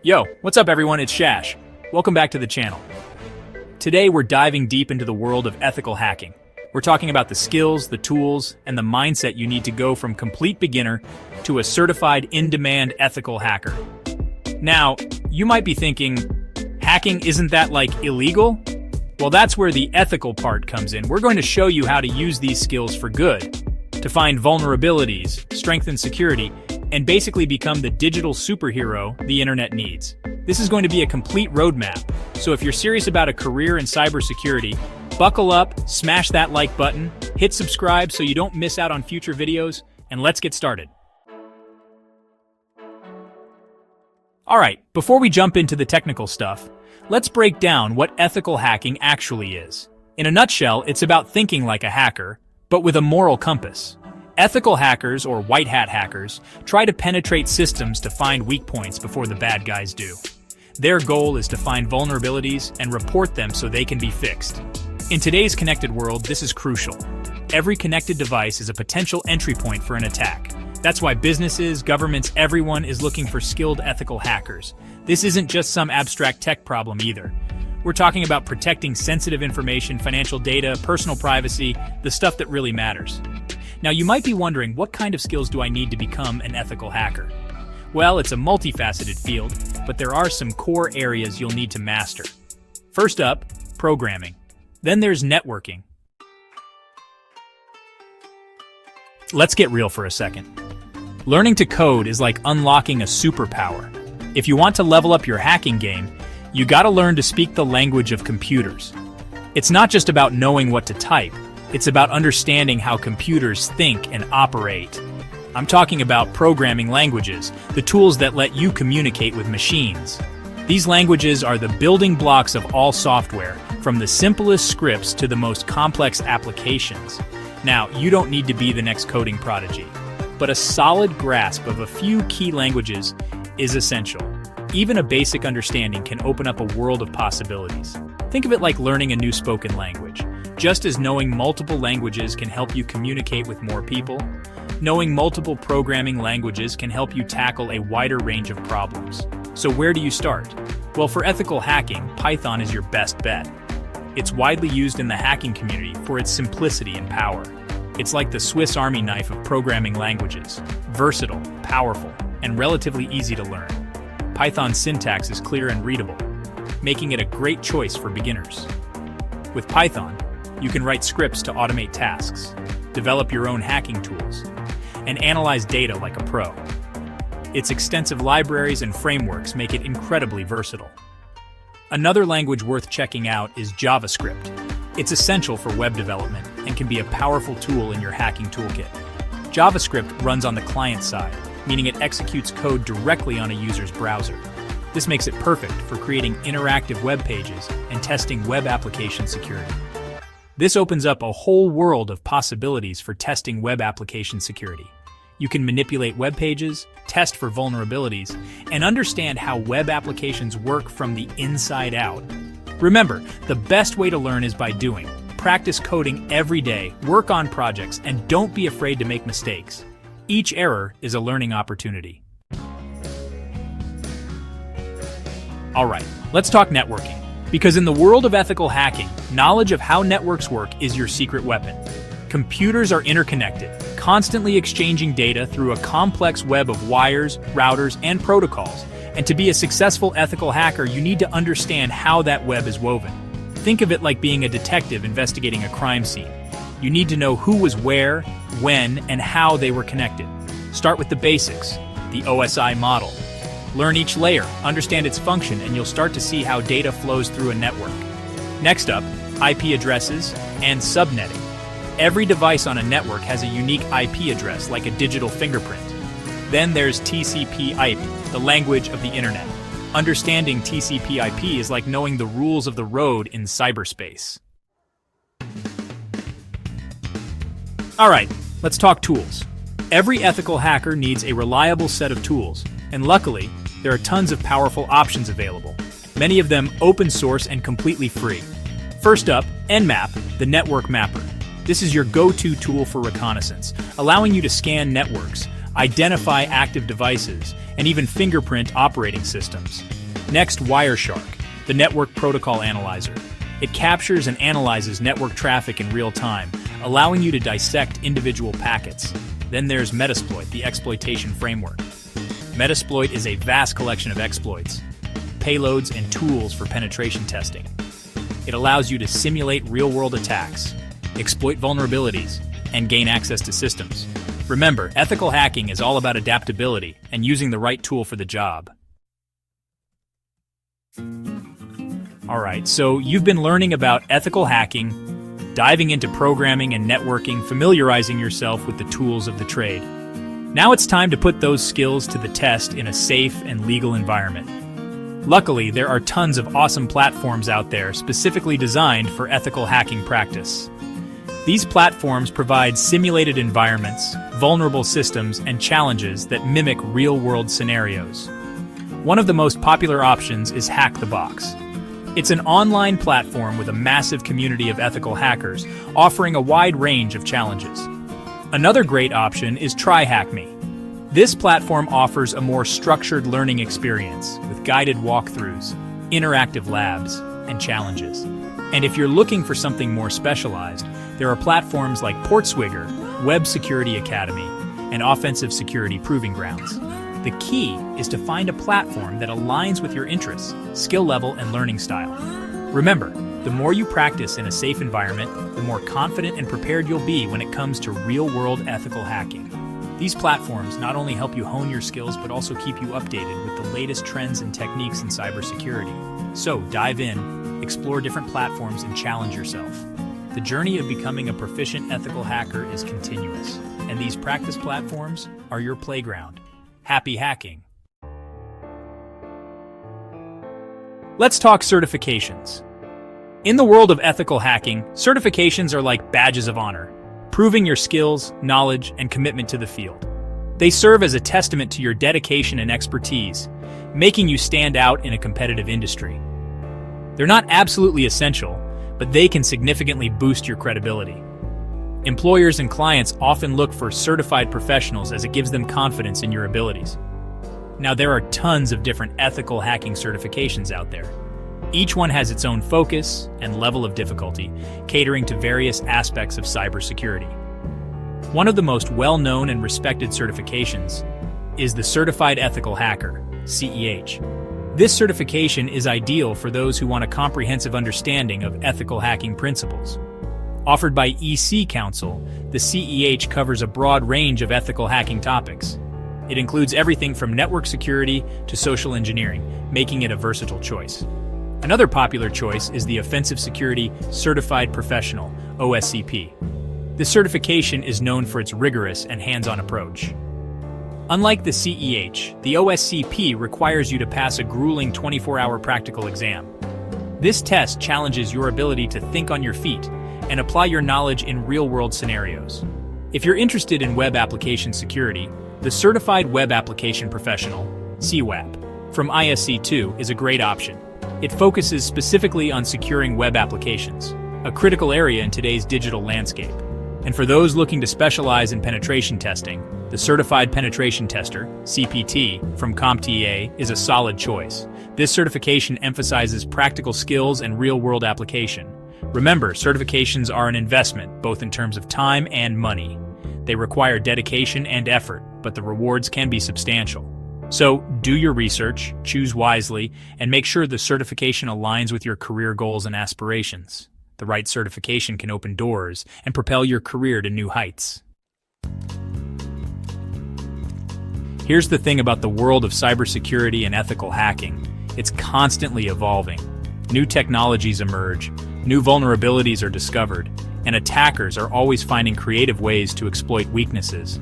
Yo, what's up everyone, it's Shash. Welcome back to the channel. Today we're diving deep into the world of ethical hacking. We're talking about the skills, the tools, and the mindset you need to go from complete beginner to a certified in-demand ethical hacker. Now, you might be thinking, hacking isn't that like illegal? Well, that's where the ethical part comes in. We're going to show you how to use these skills for good, to find vulnerabilities, strengthen security, and basically become the digital superhero the internet needs. This is going to be a complete roadmap, so if you're serious about a career in cybersecurity, buckle up, smash that like button, hit subscribe so you don't miss out on future videos, and let's get started. Alright, before we jump into the technical stuff, let's break down what ethical hacking actually is. In a nutshell, it's about thinking like a hacker, but with a moral compass. Ethical hackers, or white hat hackers, try to penetrate systems to find weak points before the bad guys do. Their goal is to find vulnerabilities and report them so they can be fixed. In today's connected world, this is crucial. Every connected device is a potential entry point for an attack. That's why businesses, governments, everyone is looking for skilled ethical hackers. This isn't just some abstract tech problem either. We're talking about protecting sensitive information, financial data, personal privacy, the stuff that really matters. Now, you might be wondering, what kind of skills do I need to become an ethical hacker? Well, it's a multifaceted field, but there are some core areas you'll need to master. First up, programming. Then there's networking. Let's get real for a second. Learning to code is like unlocking a superpower. If you want to level up your hacking game, you gotta learn to speak the language of computers. It's not just about knowing what to type. It's about understanding how computers think and operate. I'm talking about programming languages, the tools that let you communicate with machines. These languages are the building blocks of all software, from the simplest scripts to the most complex applications. Now, you don't need to be the next coding prodigy, but a solid grasp of a few key languages is essential. Even a basic understanding can open up a world of possibilities. Think of it like learning a new spoken language. Just as knowing multiple languages can help you communicate with more people, knowing multiple programming languages can help you tackle a wider range of problems. So where do you start? Well, for ethical hacking, Python is your best bet. It's widely used in the hacking community for its simplicity and power. It's like the Swiss Army knife of programming languages, versatile, powerful, and relatively easy to learn. Python's syntax is clear and readable, making it a great choice for beginners. With Python, you can write scripts to automate tasks, develop your own hacking tools, and analyze data like a pro. Its extensive libraries and frameworks make it incredibly versatile. Another language worth checking out is JavaScript. It's essential for web development and can be a powerful tool in your hacking toolkit. JavaScript runs on the client side, meaning it executes code directly on a user's browser. This makes it perfect for creating interactive web pages and testing web application security. This opens up a whole world of possibilities for testing web application security. You can manipulate web pages, test for vulnerabilities, and understand how web applications work from the inside out. Remember, the best way to learn is by doing. Practice coding every day, work on projects, and don't be afraid to make mistakes. Each error is a learning opportunity. Alright, let's talk networking. Because in the world of ethical hacking, knowledge of how networks work is your secret weapon. Computers are interconnected, constantly exchanging data through a complex web of wires, routers, and protocols. And to be a successful ethical hacker, you need to understand how that web is woven. Think of it like being a detective investigating a crime scene. You need to know who was where, when, and how they were connected. Start with the basics, the OSI model. Learn each layer, understand its function, and you'll start to see how data flows through a network. Next up, IP addresses and subnetting. Every device on a network has a unique IP address, like a digital fingerprint. Then there's TCP/IP, the language of the internet. Understanding TCP/IP is like knowing the rules of the road in cyberspace. Alright, let's talk tools. Every ethical hacker needs a reliable set of tools, and luckily, there are tons of powerful options available, many of them open source and completely free. First up, Nmap, the network mapper. This is your go-to tool for reconnaissance, allowing you to scan networks, identify active devices, and even fingerprint operating systems. Next, Wireshark, the Network Protocol Analyzer. It captures and analyzes network traffic in real time, allowing you to dissect individual packets. Then there's Metasploit, the exploitation framework. Metasploit is a vast collection of exploits, payloads, and tools for penetration testing. It allows you to simulate real-world attacks, exploit vulnerabilities, and gain access to systems. Remember, ethical hacking is all about adaptability and using the right tool for the job. Alright, so you've been learning about ethical hacking, diving into programming and networking, familiarizing yourself with the tools of the trade. Now it's time to put those skills to the test in a safe and legal environment. Luckily, there are tons of awesome platforms out there specifically designed for ethical hacking practice. These platforms provide simulated environments, vulnerable systems, and challenges that mimic real-world scenarios. One of the most popular options is Hack the Box. It's an online platform with a massive community of ethical hackers, offering a wide range of challenges. Another great option is TryHackMe. This platform offers a more structured learning experience with guided walkthroughs, interactive labs, and challenges. And if you're looking for something more specialized, there are platforms like Portswigger, Web Security Academy, and Offensive Security Proving Grounds. The key is to find a platform that aligns with your interests, skill level, and learning style. Remember, the more you practice in a safe environment, the more confident and prepared you'll be when it comes to real-world ethical hacking. These platforms not only help you hone your skills, but also keep you updated with the latest trends and techniques in cybersecurity. So dive in, explore different platforms, and challenge yourself. The journey of becoming a proficient ethical hacker is continuous, and these practice platforms are your playground. Happy hacking! Let's talk certifications. In the world of ethical hacking, certifications are like badges of honor, proving your skills, knowledge, and commitment to the field. They serve as a testament to your dedication and expertise, making you stand out in a competitive industry. They're not absolutely essential, but they can significantly boost your credibility. Employers and clients often look for certified professionals as it gives them confidence in your abilities. Now, there are tons of different ethical hacking certifications out there. Each one has its own focus and level of difficulty, catering to various aspects of cybersecurity. One of the most well-known and respected certifications is the Certified Ethical Hacker, CEH. This certification is ideal for those who want a comprehensive understanding of ethical hacking principles. Offered by EC Council, the CEH covers a broad range of ethical hacking topics. It includes everything from network security to social engineering, making it a versatile choice. Another popular choice is the Offensive Security Certified Professional, OSCP. This certification is known for its rigorous and hands-on approach. Unlike the CEH, the OSCP requires you to pass a grueling 24-hour practical exam. This test challenges your ability to think on your feet and apply your knowledge in real-world scenarios. If you're interested in web application security, the Certified Web Application Professional, CWAP, from ISC2 is a great option. It focuses specifically on securing web applications, a critical area in today's digital landscape. And for those looking to specialize in penetration testing, the Certified Penetration Tester, CPT, from CompTIA is a solid choice. This certification emphasizes practical skills and real-world application. Remember, certifications are an investment, both in terms of time and money. They require dedication and effort, but the rewards can be substantial. So, do your research, choose wisely, and make sure the certification aligns with your career goals and aspirations. The right certification can open doors and propel your career to new heights. Here's the thing about the world of cybersecurity and ethical hacking. It's constantly evolving. New technologies emerge, new vulnerabilities are discovered, and attackers are always finding creative ways to exploit weaknesses.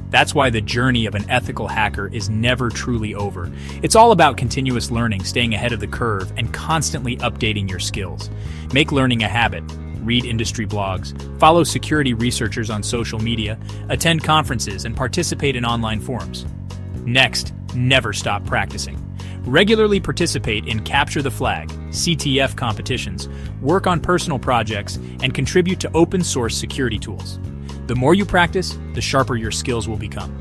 That's why the journey of an ethical hacker is never truly over. It's all about continuous learning, staying ahead of the curve, and constantly updating your skills. Make learning a habit. Read industry blogs, follow security researchers on social media, attend conferences, and participate in online forums. Next, never stop practicing. Regularly participate in Capture the Flag, CTF competitions, work on personal projects, and contribute to open source security tools. The more you practice, the sharper your skills will become.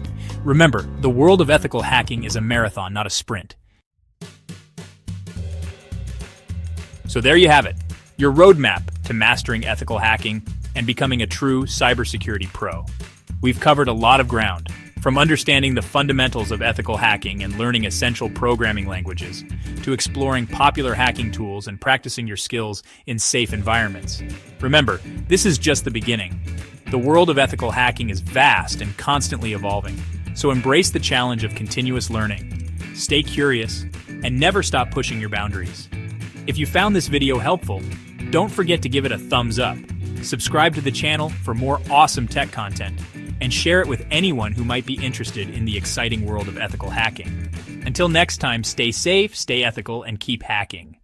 Remember, the world of ethical hacking is a marathon, not a sprint. So there you have it, your roadmap to mastering ethical hacking and becoming a true cybersecurity pro. We've covered a lot of ground, from understanding the fundamentals of ethical hacking and learning essential programming languages, to exploring popular hacking tools and practicing your skills in safe environments. Remember, this is just the beginning. The world of ethical hacking is vast and constantly evolving, so embrace the challenge of continuous learning. Stay curious, and never stop pushing your boundaries. If you found this video helpful, don't forget to give it a thumbs up, subscribe to the channel for more awesome tech content, and share it with anyone who might be interested in the exciting world of ethical hacking. Until next time, stay safe, stay ethical, and keep hacking.